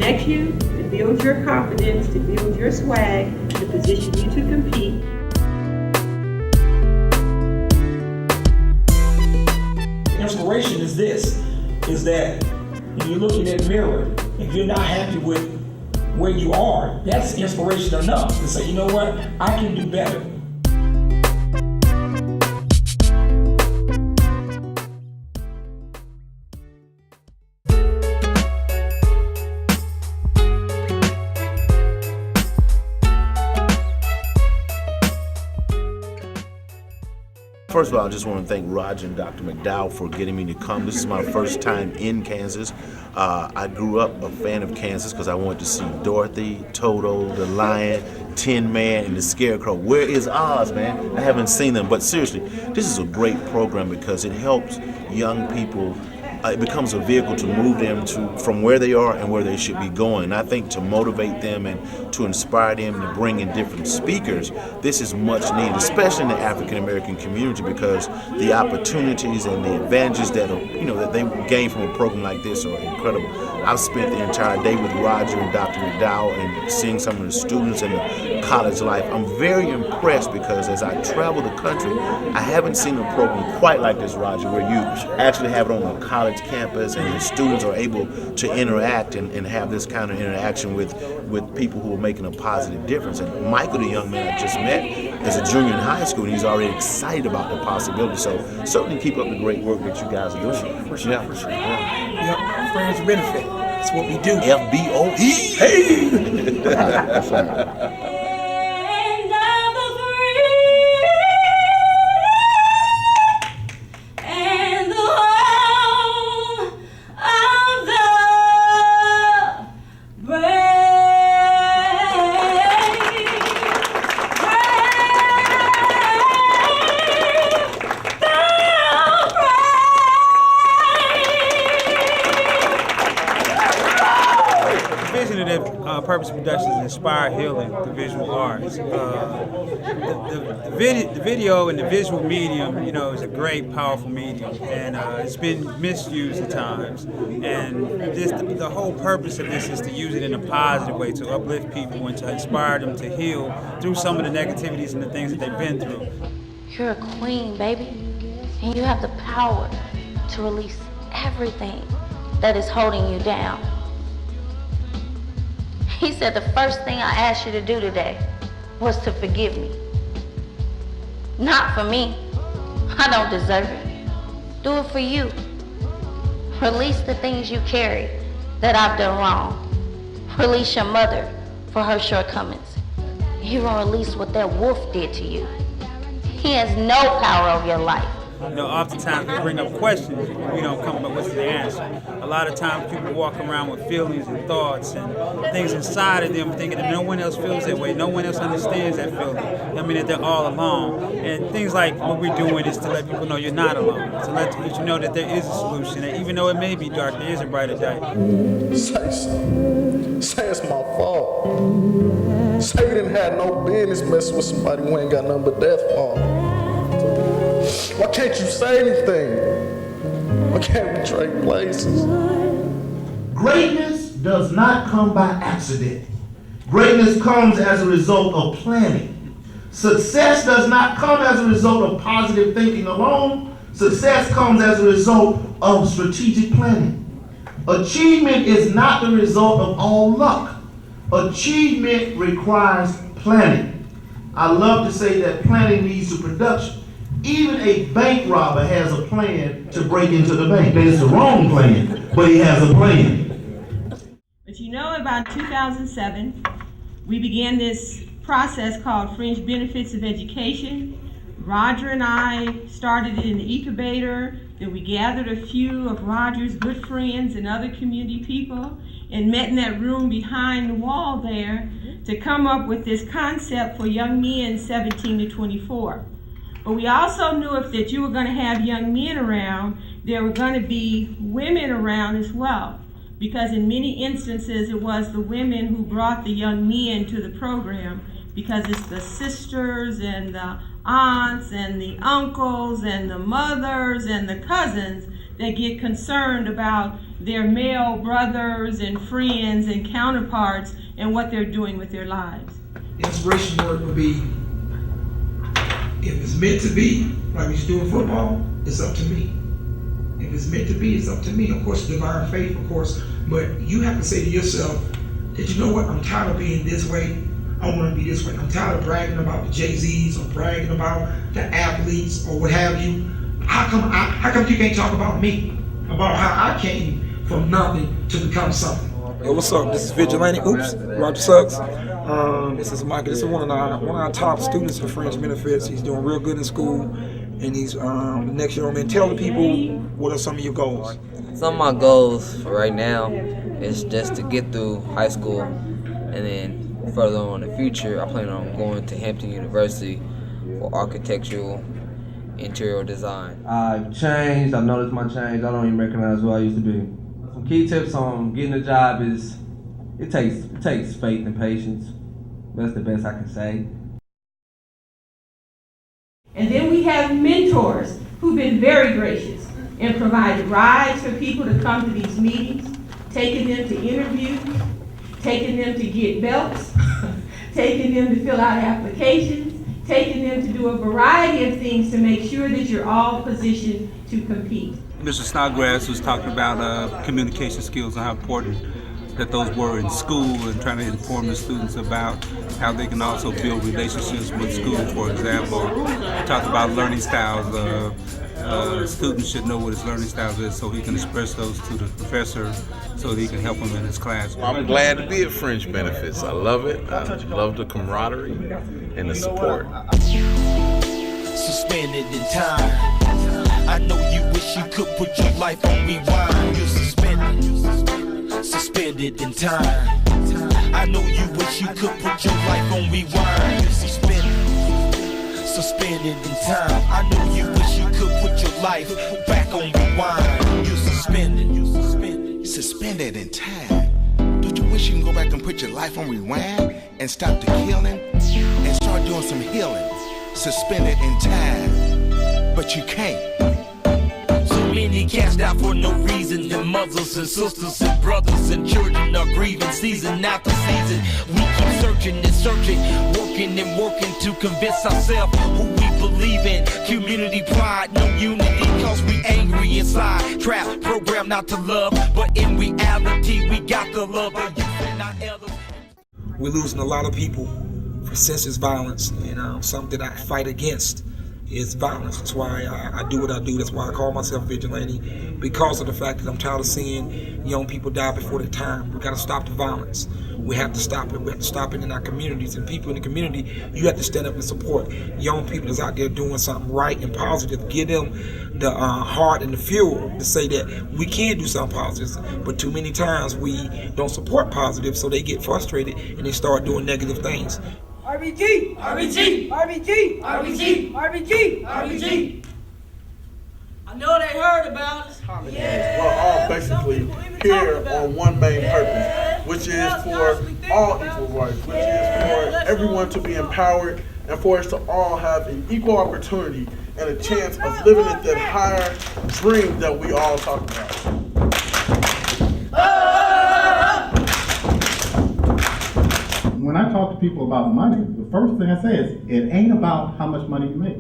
connect you, to build your confidence, to build your swag, to position you to compete. Inspiration is this, is that you're looking in the mirror, if you're not happy with where you are, that's inspiration enough to say, you know what, I can do better. First of all, I just want to thank Roger and Dr. McDowell for getting me to come. This is my first time in Kansas. I grew up a fan of Kansas because I wanted to see Dorothy, Toto, the Lion, Tin Man, and the Scarecrow. Where is Oz, man? I haven't seen them, but seriously, this is a great program because it helps young people. It becomes a vehicle to move them from where they are and where they should be going. And I think to motivate them and to inspire them to bring in different speakers, this is much needed, especially in the African American community, because the opportunities and the advantages that that they gain from a program like this are incredible. I've spent the entire day with Roger and Dr. McDowell and seeing some of the students and the college life. I'm very impressed because as I travel the country, I haven't seen a program quite like this, Roger, where you actually have it on a college campus and the students are able to interact and have this kind of interaction with people who are making a positive difference. And Michael, the young man I just met, is a junior in high school and he's already excited about the possibility. So certainly keep up the great work that you guys are doing. For sure. Yep, Fringe benefit. That's what we do. FBOE. Hey! That's right. Purpose Productions inspire healing through visual arts. The video and the visual medium, is a great, powerful medium, and it's been misused at times. And the whole purpose of this is to use it in a positive way, to uplift people and to inspire them to heal through some of the negativities and the things that they've been through. You're a queen, baby, and you have the power to release everything that is holding you down. He said the first thing I asked you to do today was to forgive me. Not for me. I don't deserve it. Do it for you. Release the things you carry that I've done wrong. Release your mother for her shortcomings. You're gonna release what that wolf did to you. He has no power over your life. Oftentimes we bring up questions, we don't come up with the answer. A lot of times people walk around with feelings and thoughts and things inside of them thinking that no one else feels that way, no one else understands that feeling. That they're all alone. And things like what we're doing is to let people know you're not alone, to let you know that there is a solution, and even though it may be dark, there is a brighter day. Say something. Say it's my fault. Say you didn't have no business messing with somebody who ain't got nothing but death for. Why can't you say anything? Why can't we trade places? Greatness does not come by accident. Greatness comes as a result of planning. Success does not come as a result of positive thinking alone. Success comes as a result of strategic planning. Achievement is not the result of all luck. Achievement requires planning. I love to say that planning leads to production. Even a bank robber has a plan to break into the bank. It's the wrong plan, but he has a plan. But about 2007, we began this process called Fringe Benefits of Education. Roger and I started it in the incubator. Then we gathered a few of Roger's good friends and other community people and met in that room behind the wall there to come up with this concept for young men 17 to 24. But we also knew that you were going to have young men around, there were going to be women around as well. Because in many instances, it was the women who brought the young men to the program, because it's the sisters and the aunts and the uncles and the mothers and the cousins that get concerned about their male brothers and friends and counterparts and what they're doing with their lives. The inspiration word would be, if it's meant to be, like we used to do in football, it's up to me. If it's meant to be, it's up to me. Of course, divine faith, of course, but you have to say to yourself that, you know what, I'm tired of being this way. I want to be this way. I'm tired of bragging about the Jay-Z's or bragging about the athletes or what have you. How come you can't talk about me? About how I came from nothing to become something. Yo, what's up? This is Vigilante. Oops, Roger Suggs. This is Michael. This is one of our top students for Fringe Benefits. He's doing real good in school, and he's next year. Man, tell the people what are some of your goals. Some of my goals for right now is just to get through high school, and then further on in the future, I plan on going to Hampton University for architectural interior design. I've changed. I've noticed my change. I don't even recognize who I used to be. Some key tips on getting a job is it takes faith and patience. That's the best I can say. And then we have mentors who've been very gracious and provided rides for people to come to these meetings, taking them to interviews, taking them to get belts, taking them to fill out applications, taking them to do a variety of things to make sure that you're all positioned to compete. Mr. Snodgrass was talking about communication skills and how important that those were in school, and trying to inform the students about how they can also build relationships with school. For example, talked about learning styles. Students should know what his learning styles is so he can express those to the professor so that he can help him in his class. I'm glad to be at Fringe Benefits. I love it. I love the camaraderie and the support. Suspended in time. I know you wish you could put your life on rewind. You're suspended in time. I know you wish you could put your life on rewind. You're suspended in time. I know you wish you could put your life back on rewind. You're suspended in time. Don't you wish you can go back and put your life on rewind and stop the killing and start doing some healing? Suspended in time, but you can't. So many cast out for no reason. The mothers and sisters and brothers and children are grieving season after season. We keep searching and searching, working and working to convince ourselves who we believe in. Community pride, no unity, cause we angry inside. Trapped, programmed not to love, but in reality we got the love of youth and our elders. We're losing a lot of people for senseless violence, and something that I fight against is violence. That's why I do what I do. That's why I call myself vigilante, because of the fact that I'm tired of seeing young people die before their time. We got to stop the violence. We have to stop it. We have to stop it in our communities. And people in the community, you have to stand up and support young people that's out there doing something right and positive. Give them the heart and the fuel to say that we can do something positive. But too many times we don't support positive, so they get frustrated and they start doing negative things. RBG! RBG! RBG! RBG! RBG! RBG! I know they heard about us. Yeah. We're all basically here on one main purpose, which is for all equal rights, which is for everyone to be empowered and for us to all have an equal opportunity and a chance of living at that higher dream that we all talk about. When I talk to people about money, the first thing I say is, it ain't about how much money you make.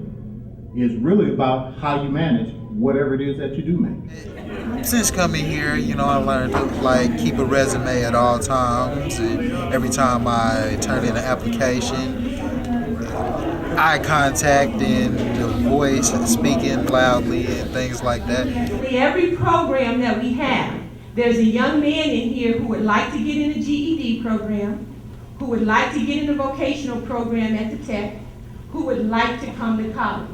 It's really about how you manage whatever it is that you do make. Since coming here, I learned to keep a resume at all times. And every time I turn in an application, eye contact and the voice and speaking loudly and things like that. Every program that we have, there's a young man in here who would like to get in a GED program, who would like to get in a vocational program at the Tech, who would like to come to college.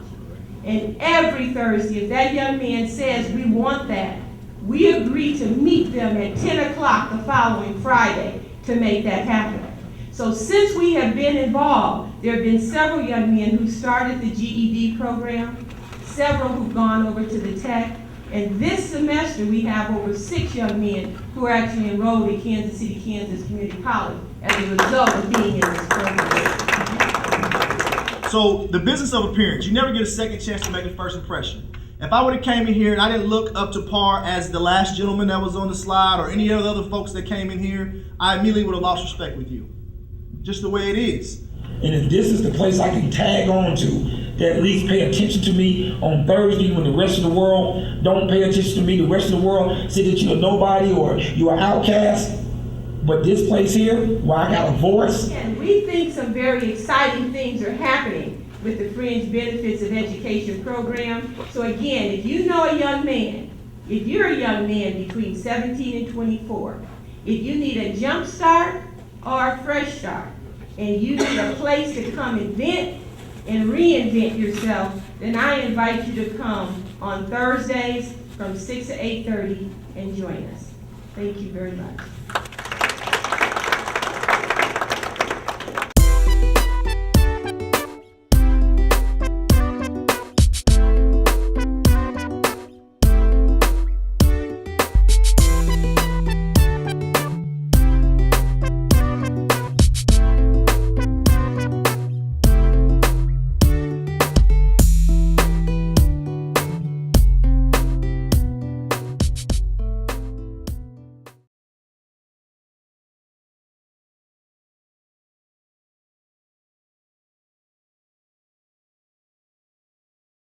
And every Thursday, if that young man says we want that, we agree to meet them at 10 o'clock the following Friday to make that happen. So since we have been involved, there have been several young men who started the GED program, several who've gone over to the Tech, and this semester we have over 6 young men who are actually enrolled at Kansas City, Kansas Community College as a result of being in this program. So the business of appearance, you never get a second chance to make a first impression. If I would have came in here and I didn't look up to par as the last gentleman that was on the slide or any of the other folks that came in here, I immediately would have lost respect with you. Just the way it is. And if this is the place I can tag on to, that at least pay attention to me on Thursday when the rest of the world don't pay attention to me, the rest of the world say that you're a nobody or you're an outcast. But this place here, where I got a voice. And we think some very exciting things are happening with the Fringe Benefits of Education program. So again, if you know a young man, if you're a young man between 17 and 24, if you need a jump start or a fresh start, and you need a place to come invent and reinvent yourself, then I invite you to come on Thursdays from 6 to 8:30 and join us. Thank you very much.